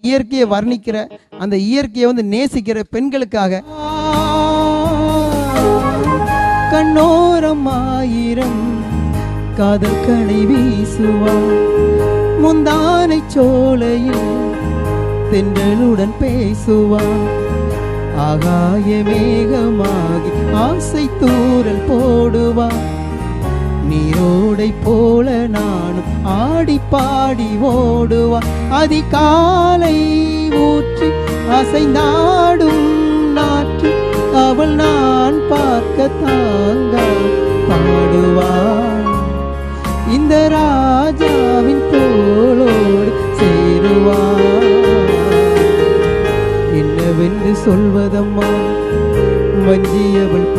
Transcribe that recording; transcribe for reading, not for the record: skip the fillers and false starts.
இயற்கையை வர்ணிக்கிற, அந்த இயற்கையை நேசிக்கிற பெண்களுக்காக கண்ணோரம் ஆயிரம் காதல் கணை வீசுவார், முந்தானை சோலையில் தென்றலுடன் பேசுவார், ஆகாய மேகமாகி ஆசை தூரல் போடுவார், நீரோடை போல நானும் ஆடி பாடி ஓடுவார், அதிகாலை ஊற்றி அசைந்தாடும் நாற்று அவள் நான் பார்க்க தாங்க பாடுவார், இந்த ராஜாவின் தோளோடு சேருவார். என்னவென்று சொல்வதம்மா வஞ்சியவள்